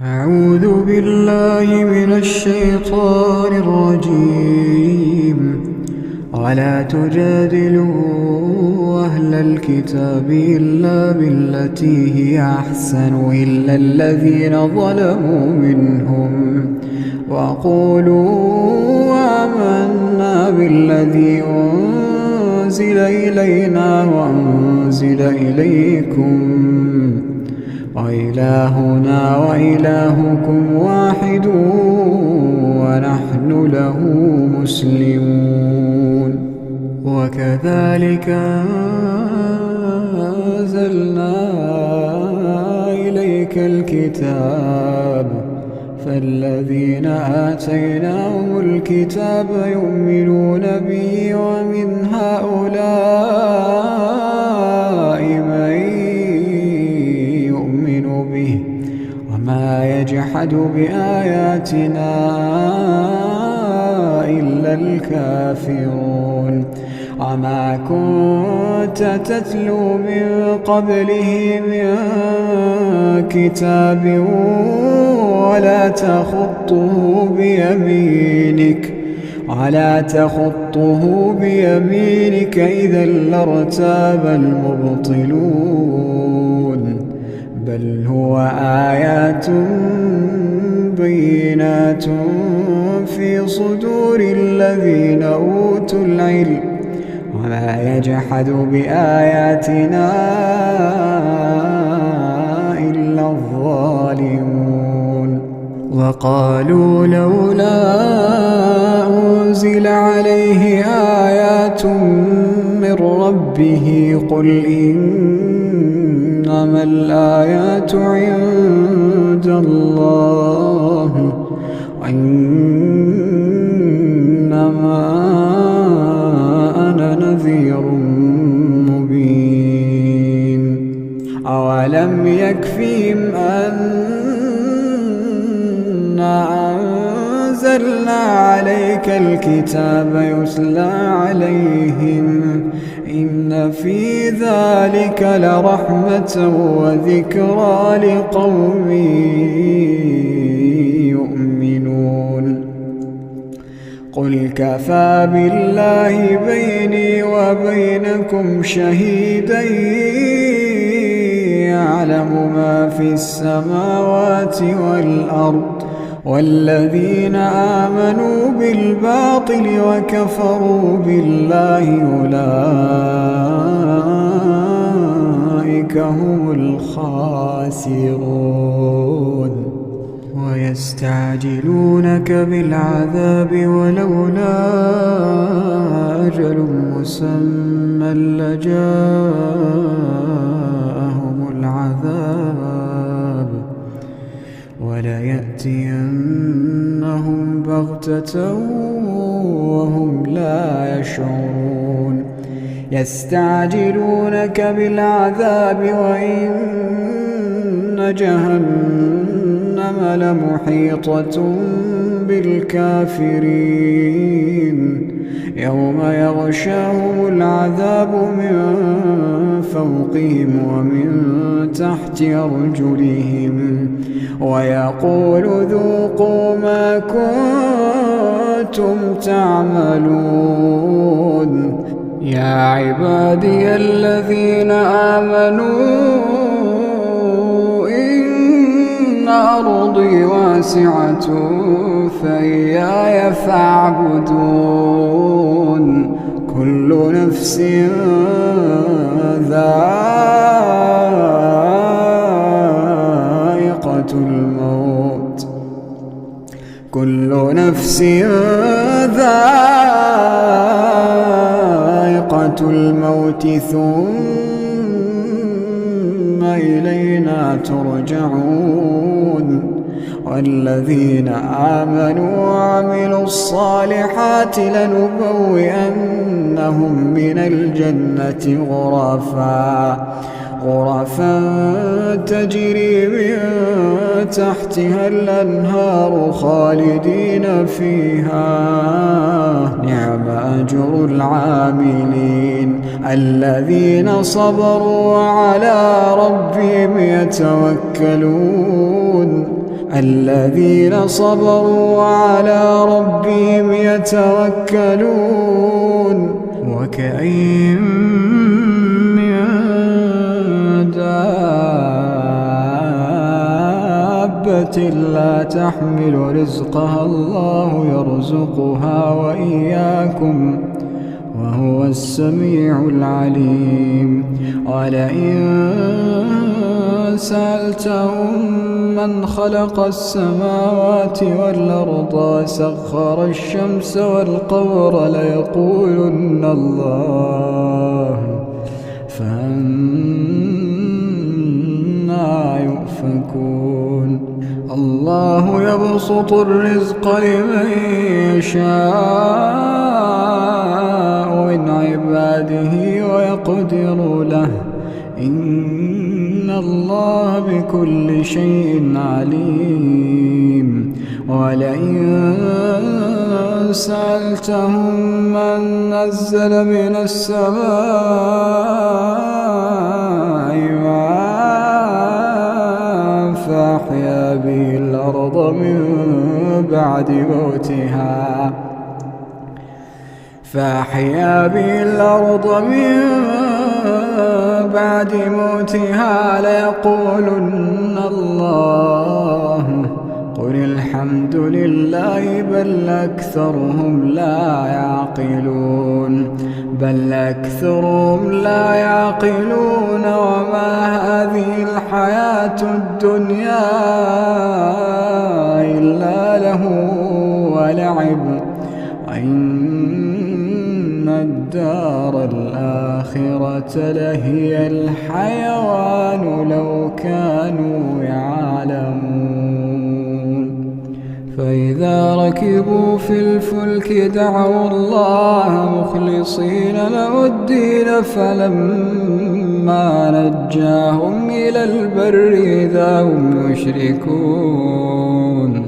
أعوذ بالله من الشيطان الرجيم. ولا تجادلوا أهل الكتاب إلا بالتي هي أحسن إلا الذين ظلموا منهم وقولوا آمنا بالذي أنزل إلينا وأنزل إليكم وإلهنا وإلهكم واحد ونحن له مسلمون. وكذلك أنزلنا إليك الكتاب فالذين آتيناهم الكتاب يؤمنون به ومن هؤلاء من يؤمن به وما يجحد بآياتنا إلا الكافرون. وما كنت تتلو من قبله من كتاب ولا تخطه بيمينك إذا لارتاب المبطلون. بل هو آيات بينات في صدور الذين أوتوا العلم وما يجحد بآياتنا إلا الظالمون. وقالوا لولا أنزل عليه آيات من ربه قل إنما الآيات عند الله وإنما أنا نذير مبين. أولم يكفهم أنا أنزلنا عليك الكتاب يتلى عليهم إن في ذلك لرحمة وذكرى لقوم يؤمنون. قل كفى بالله بيني وبينكم شهيدا يعلم ما في السماوات والأرض والذين آمنوا بالباطل وكفروا بالله أولئك هم الخاسرون. ويستعجلونك بالعذاب ولولا أجل مسمى لجاءهم العذاب وليأتينهم بغتة وهم لا يشعرون. يستعجلونك بالعذاب وإن جهنم لمحيطة بالكافرين يوم يغشاهم العذاب من فوقهم ومن تحت أرجلهم ويقول ذوقوا ما كنتم تعملون. يا عبادي الذين آمنوا إن أرضي واسعة فإياي فاعبدون. كل نفس ذائقة الموت ثم إلينا ترجعون. والذين آمنوا وعملوا الصالحات لنبوئنهم من الجنة غرفا تجري من تحتها الأنهار خالدين فيها نعم أجر العاملين الذين صبروا وعلى ربهم يتوكلون الذين صبروا وعلى ربهم يتوكلون وكأين من دابة لا تحمل رزقها الله يرزقها وإياكم وهو السميع العليم ولئن سألتهم من خلق السماوات والأرض وسخر الشمس والقمر ليقولن الله فأنى يؤفكون الله يبسط الرزق لمن يشاء من عباده ويقدر له إن الله بكل شيء عليم ولئن سألتهم من نزل من السماء ماء فأحيا به الأرض من بعد موتها ليقولن الله قل الحمد لله بل أكثرهم لا يعقلون وما هذه الحياة الدنيا إلا له ولعب وإن الدار الآخرة لهي الحيوان لو كانوا يعلمون فإذا ركبوا في الفلك دعوا الله مخلصين له الدين فلما نجاهم إلى البر إذا هم يشركون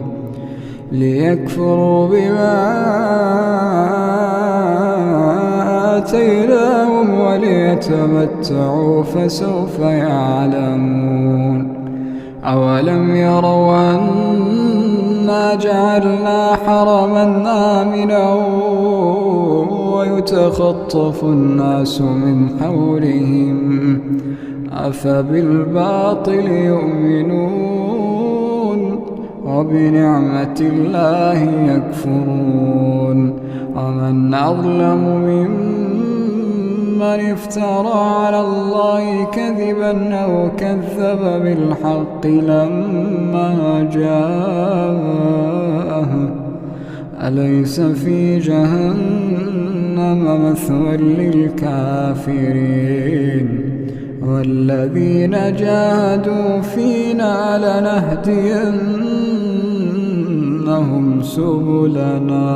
ليكفروا بما آتيناهم وليتمتعوا فسوف يعلمون أولم يروا أنا جعلنا حرما آمنا ويتخطف الناس من حولهم أفبالباطل يؤمنون وبنعمة الله يكفرون ومن أظلم ممن افترى على الله كذبا أو كذب بالحق لما جاءه أليس في جهنم مثوى للكافرين والذين جاهدوا فينا لنهدينهم سبلنا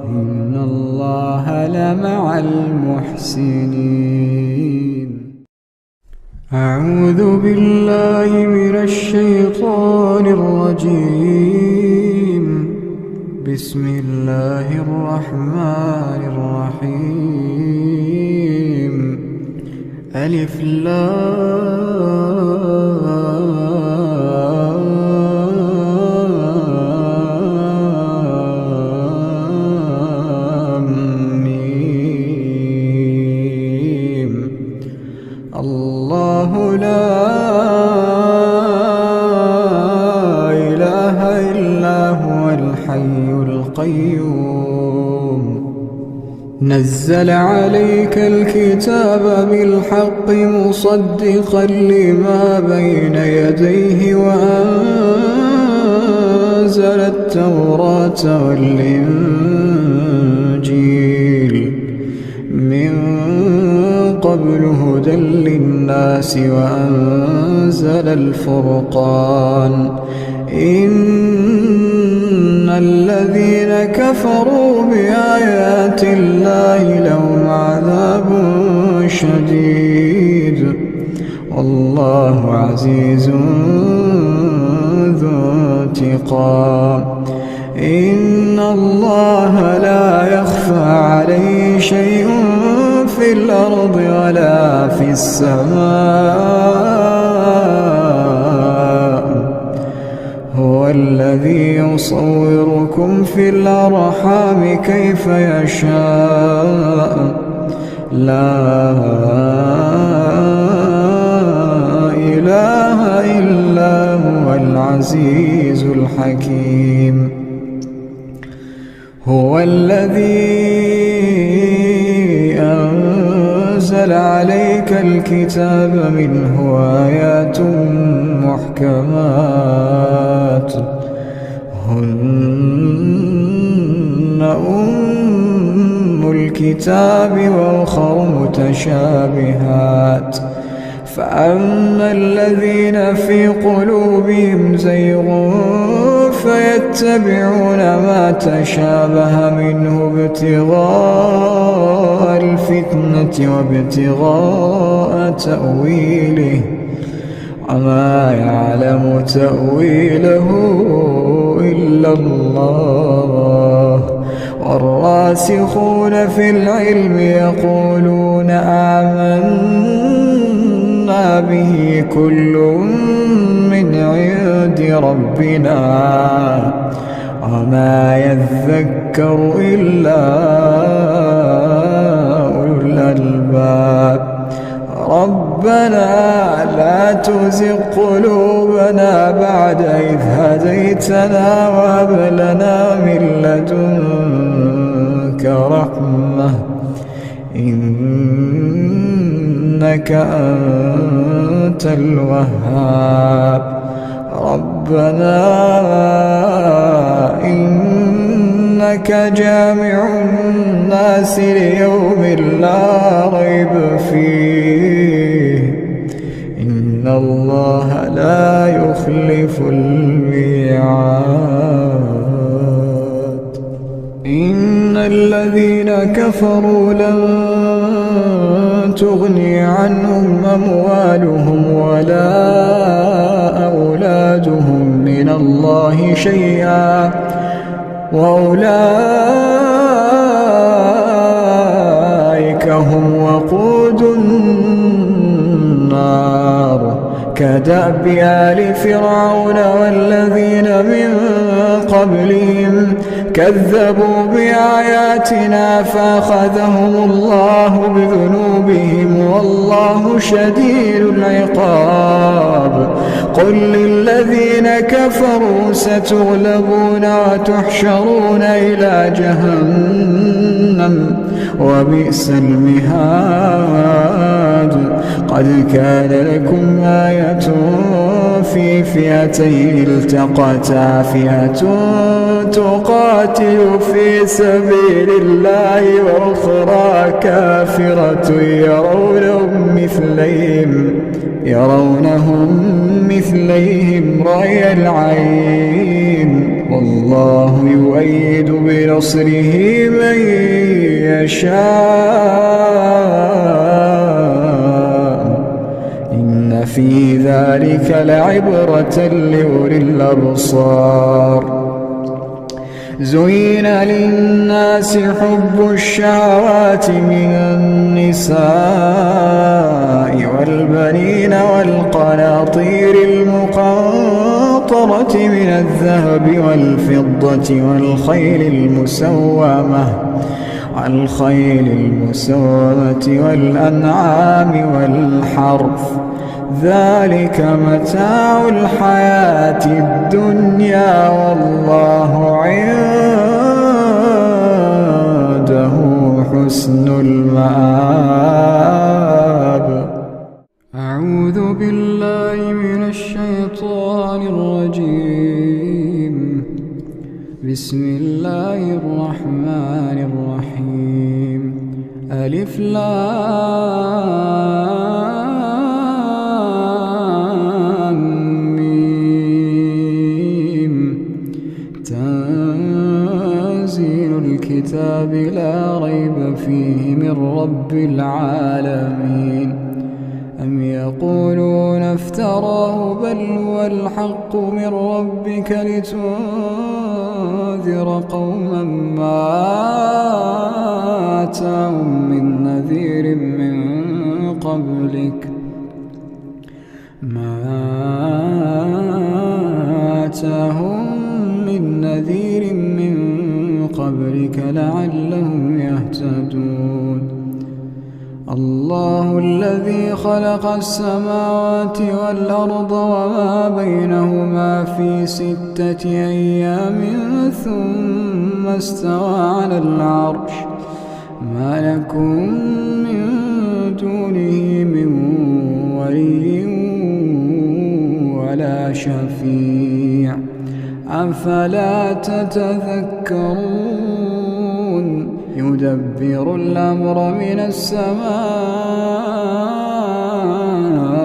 إن الله لمع المحسنين أعوذ بالله من الشيطان الرجيم بسم الله الرحمن الرحيم ألف لام ميم الله لا إله إلا هو الحي القيوم نزل عليك الكتاب بالحق مصدقا لما بين يديه وأنزل التوراة والإنجيل من قبل هدى للناس وأنزل الفرقان إن الذين كفروا بآيات الله لهم عذاب شديد والله عزيز ذو انتقام إن الله لا يخفى عليه شيء في الأرض ولا في السماء هو الذي يصوركم في الأرحام كيف يشاء لا إله إلا هو العزيز الحكيم هو الذي أنزل عليك الكتاب منه آيات محكمات هن أم الكتاب وأخر متشابهات فأما الذين في قلوبهم زيغ فيتبعون ما تشابه منه ابتغاء الفتنة وابتغاء تأويله وما يعلم تأويله إلا الله والراسخون في العلم يقولون آمنا به كل من عند ربنا وما يذكر إلا أولو الألباب ربنا لا تزغ قلوبنا بعد إذ هديتنا وهب لنا من لدنك رحمة إنك أنت الوهاب ربنا إنك جامع الناس ليوم لا ريب فيه إن الله لا يخلف الميعاد إن الذين كفروا لن تغني عنهم أموالهم ولا أولادهم من الله شيئا وأولئك هم وقود النار كدأب آل فرعون والذين من قبلهم كذبوا بآياتنا فأخذهم الله بذنوبهم والله شديد العقاب قل للذين كفروا ستغلبون وتحشرون إلى جهنم وبئس المهاد قد كان لكم آية في فئتين التقتا فئة تقاتل في سبيل الله وأخرى كافرة يرونهم مثليهم رأي العين والله يؤيد بنصره من يشاء إن في ذلك لعبرة لأولي الأبصار زين للناس حب الشهوات من النساء والبنين والقناطير المقنطرة من الذهب والفضة والخيل المسومة والأنعام والحرث ذلك متاع الحياة الدنيا والله عنده حسن المآب أعوذ بالله من الشيطان الرجيم بسم الله الرحمن الرحيم ألف لام ميم تنزيل الكتاب لا ريب فيه من رب العالمين أم يقولون افتراه بل هو الحق من ربك لتنذر قوما ما آتاهم من نذير من قبلك أتاهم من نذير من قبلك لعلهم يهتدون. الله الذي خلق السماوات والأرض وما بينهما في 6 أيام ثم استوى على العرش ما لكم من دونه من ولي ولا شفيع أفلا تتذكرون. يدبر الأمر من السماء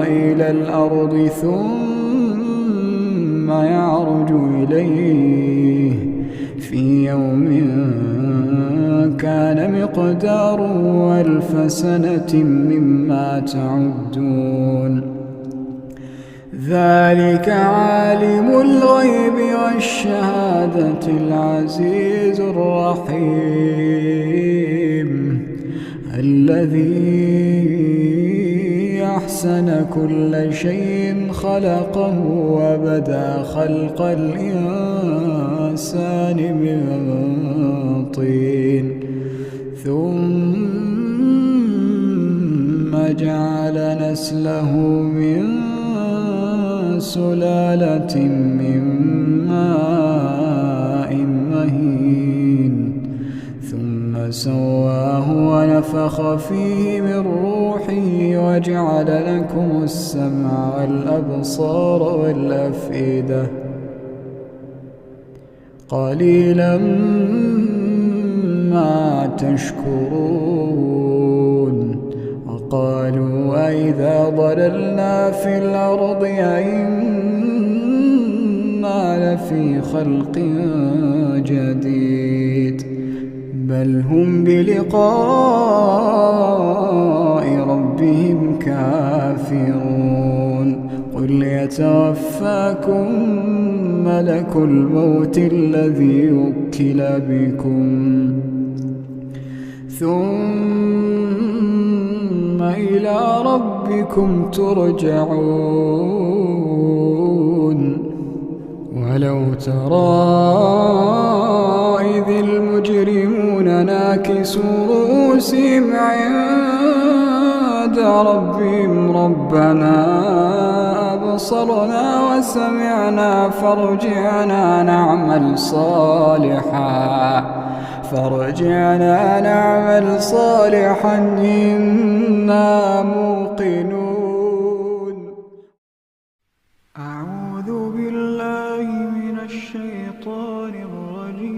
إلى الأرض ثم يعرج إليه في يوم كان مقداره 1000 سنة مما تعدون. ذلك عالم الغيب والشهادة العزيز الرحيم الذي أحسن كل شيء خلقه وبدأ خلق الإنسان من طين ثم جعل نسله من سلالة من ماء مهين ثم سواه ونفخ فيه من روحه وجعل لكم السمع والأبصار والأفئدة قليلا ما تشكرون. وقالوا أئذا ضللنا في الأرض أئنا لفي خلق جديد بل هم بلقاء ربهم كافرون. قل يتوفاكم ملك الموت الذي وكل بكم ثم إلى ربكم ترجعون. ولو ترى إذ المجرمون ناكسوا رؤوسهم عند ربهم ربنا أبصرنا وسمعنا فارجعنا نعمل صالحا إنا موقنون. أعوذ بالله من الشيطان الرجيم.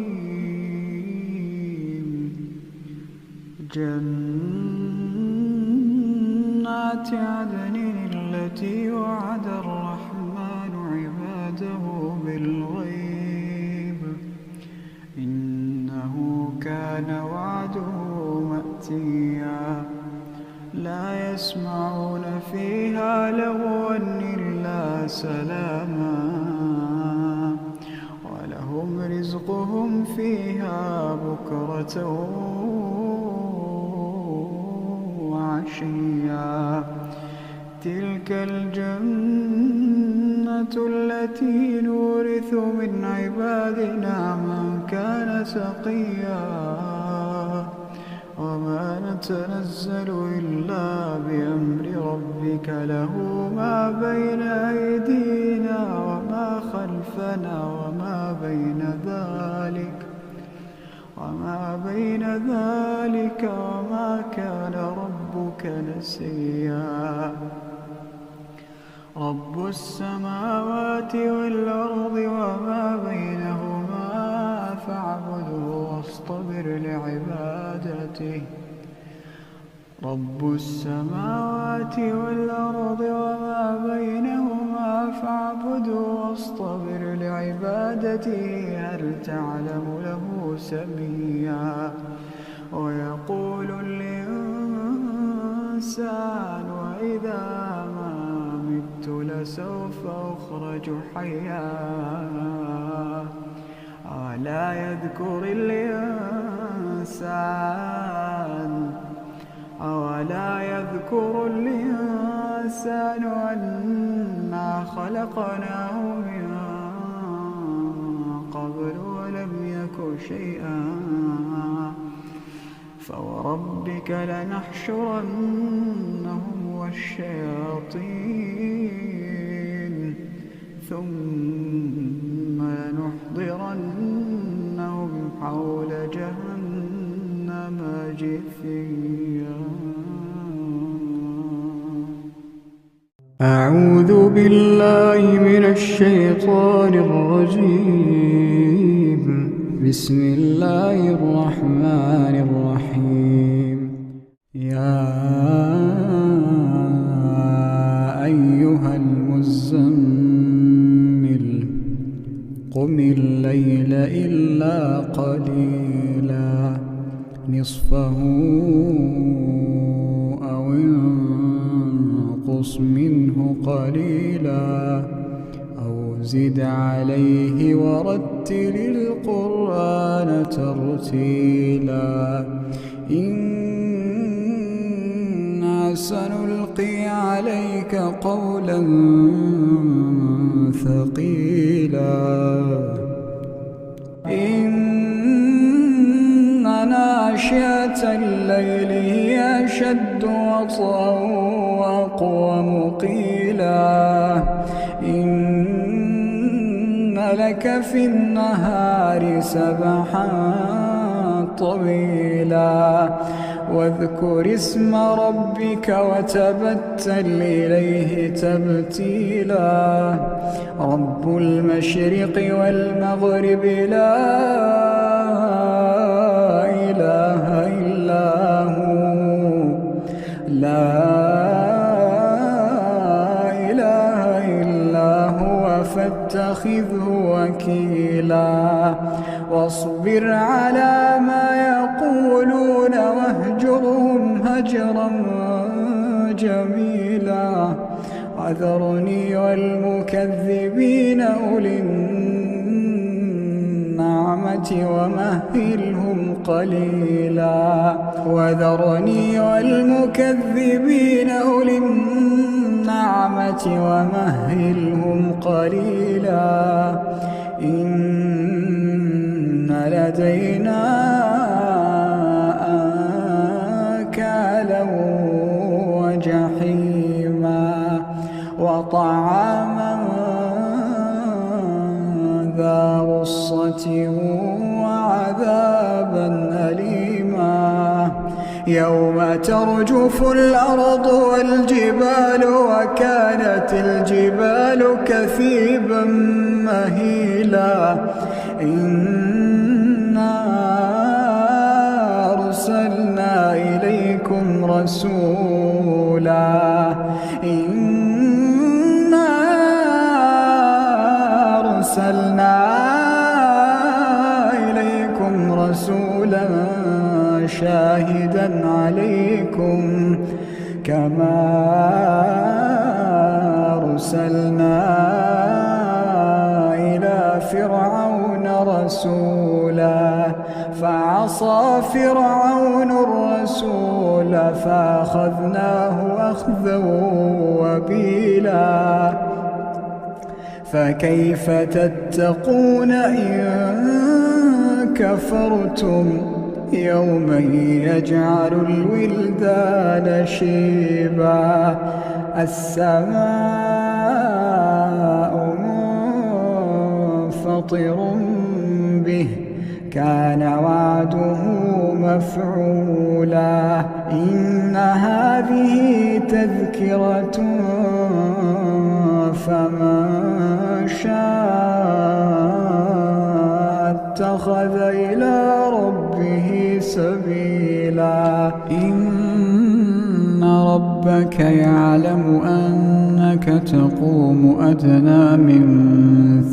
جنات عدن التي وعد الرحمن عباده بالغيب إنه كان وعده مأتيا لا يسمعون فيها لغوا إلا سلاما ولهم رزقهم فيها بكرة وعشيا. تلك الجنة التي نورث من عبادنا من كان تقيا وما نتنزل إلا بأمر ربك له ما بين أيدينا وما خلفنا وما بين ذلك وما كان ربك نسيا. رب السماوات والأرض وما بينهما فاعبده واصطبر لعبادته. رب السماوات والأرض وما بينهما فاعبده واصطبر لعبادته هل تعلم له سميا. ويقول الإنسان وإذا ما مت لسوف أخرج حيا أولا يذكر الإنسان أنا خلقناه من شيئا فوربك لنحشرنهم والشياطين ثم لنحضرنهم حول جهنم جثيا. أعوذ بالله من الشيطان الرجيم. بسم الله الرحمن الرحيم. يا أيها المزمل قم الليل إلا قليلا نصفه أو انقص منه قليلا أو زد عليه ورتل القرآن ترتيلا. إنا سنلقي عليك قولا ثقيلا. إن ناشئة الليل هي أشد وطئا وأقوم قيلا. إن لك في النهار سبحا طويلا واذكر اسم ربك وتبتل إليه تبتيلا. رب المشرق والمغرب لا إله إلا هو فاتخذه وكيلا. واصبر على ما يقولون واهجرهم هجرا جميلا. وذرني والمكذبين أولي النعمة ومهلهم قليلا. وذرني والمكذبين أولي النعمة ومهلهم قليلا. إن لدينا أنكالا وجحيما وطعاما ذا غصة وعذابا أليما. يوم ترجف الأرض والجبال وكانت الجبال كثيبا مهيلا. إنا أرسلنا إليكم رسولا. إنا أرسلنا إليكم رسولا شاهدا عليكم كما أرسلنا إلى فرعون رسولا. فعصى فرعون الرسول فأخذناه أخذا وبيلا. فكيف تتقون إن كفرتم يوما يجعل الولدان شيبا. السماء منفطر به كان وعده مفعولا. إن هذه تذكرة فمن شاء اتخذ إلى ربه سبيلا. إن ربك يعلم أنك تقوم أدنى من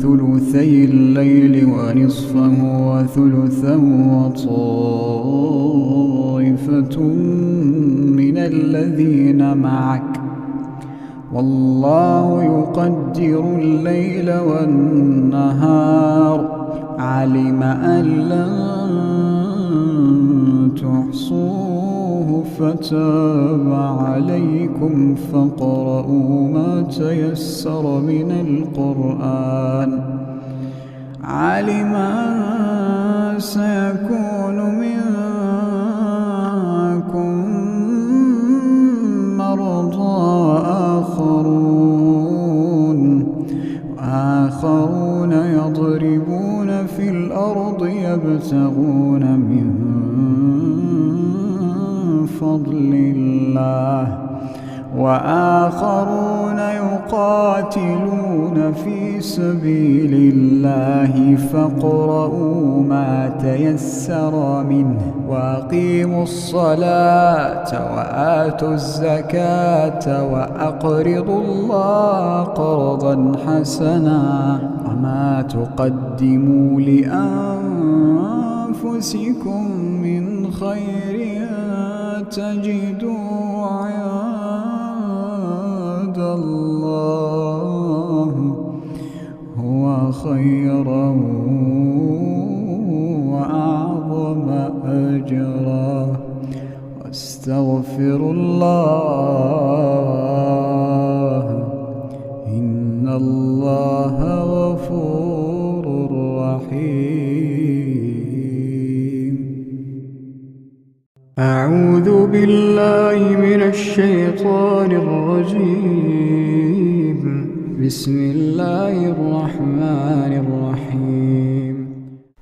ثلثي الليل ونصفه وثلثا وطائفة من الذين معك والله يقدر الليل والنهار. علم أن لن تحصوه فتاب عليكم فاقرؤوا ما تيسر من القرآن. علم أن سيكون منكم مرضى آخرون يضربون في الأرض يبتغون من فضل الله وآخرون يقاتلون في سبيل الله فاقرؤوا ما تيسر منه وأقيموا الصلاة وآتوا الزكاة وأقرضوا الله قرضا حسنا وما تقدموا لأنفسكم من خير تجدوا عند الله هو خيرا وأعظم أجرا واستغفروا الله إن الله غفور رحيم. أعوذ بالله من الشيطان الرجيم. بسم الله الرحمن الرحيم.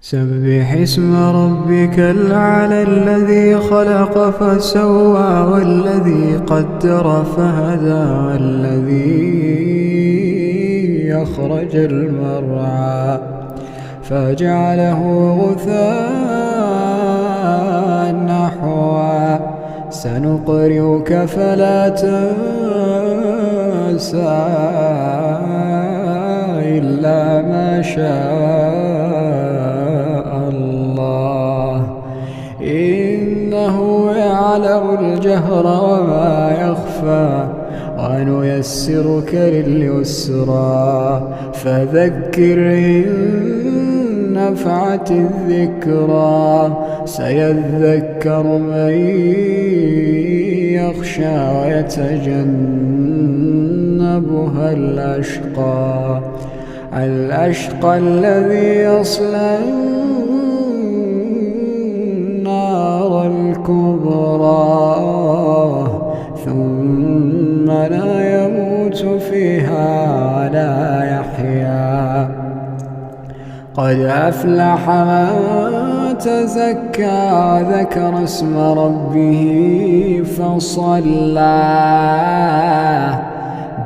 سبح اسم ربك الأعلى الذي خلق فسوى والذي قدر فهدى والذي أخرج المرعى فجعله غثاء نحوا سنقرئك فلا تنسى إلا ما شاء الله إنه يعلم الجهر وما يخفى ونيسرك لليسرى فذكر إن نفعت الذكرى سيذكر من يخشى ويتجنبها الأشقى الذي يصلى النار الكبرى ثم لا يموت فيها ولا يحيا قد أفلح من تزكى وذكر اسم ربه فصلى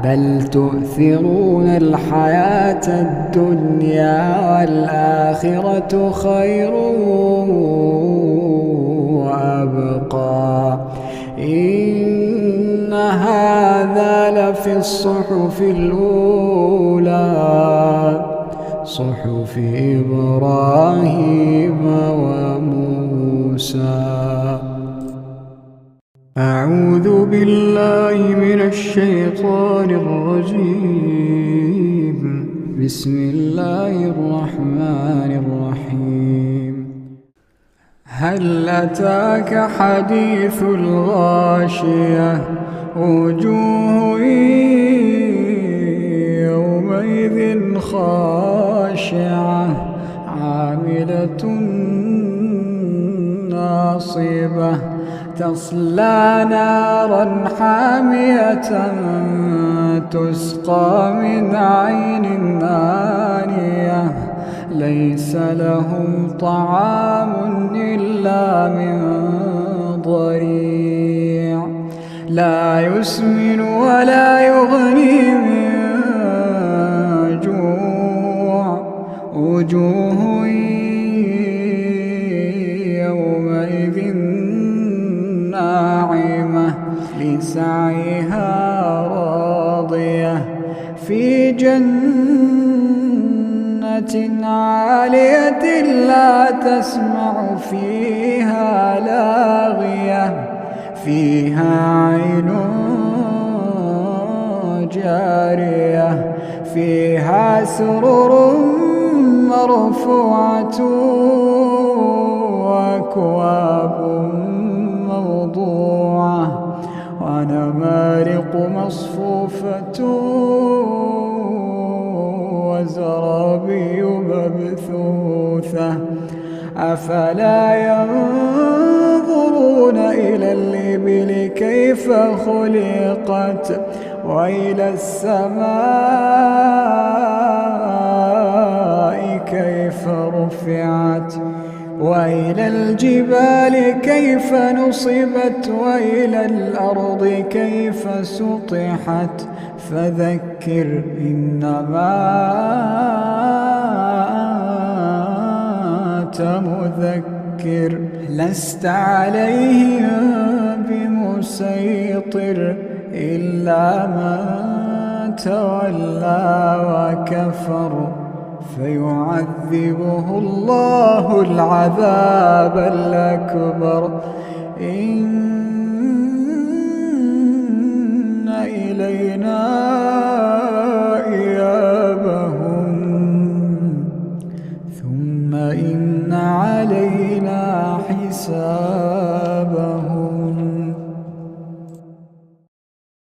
بل تؤثرون الحياة الدنيا والآخرة خير وأبقى إن هذا لفي الصحف الأولى صحف إبراهيم وموسى. أعوذ بالله من الشيطان الرجيم. بسم الله الرحمن الرحيم. هل أتاك حديث الغاشية وجوه يومئذ خاشعة عاملة ناصبة تصلى نارا حامية تسقى من عين آنية ليس لهم طعام إلا من ضريع لا يسمن ولا يغني من جوع وجوه يومئذ ناعمة لسعيها راضية في جنة عالية لا تسمع فيها لاغية فيها عين جارية فيها سرر مرفوعة وأكواب موضوعة ونمارق مصفوفة وزرابي مبثوثة أفلا ينظرون إلى الإبل كيف خلقت وإلى السماء كيف رفعت وإلى الجبال كيف نصبت وإلى الأرض كيف سطحت فذكر إنما أنت مذكر لست عليهم بمسيطر إلا من تولى وكفر فيعذبه الله العذاب الأكبر إن إلينا إيابهم ثم إن علينا حسابهم.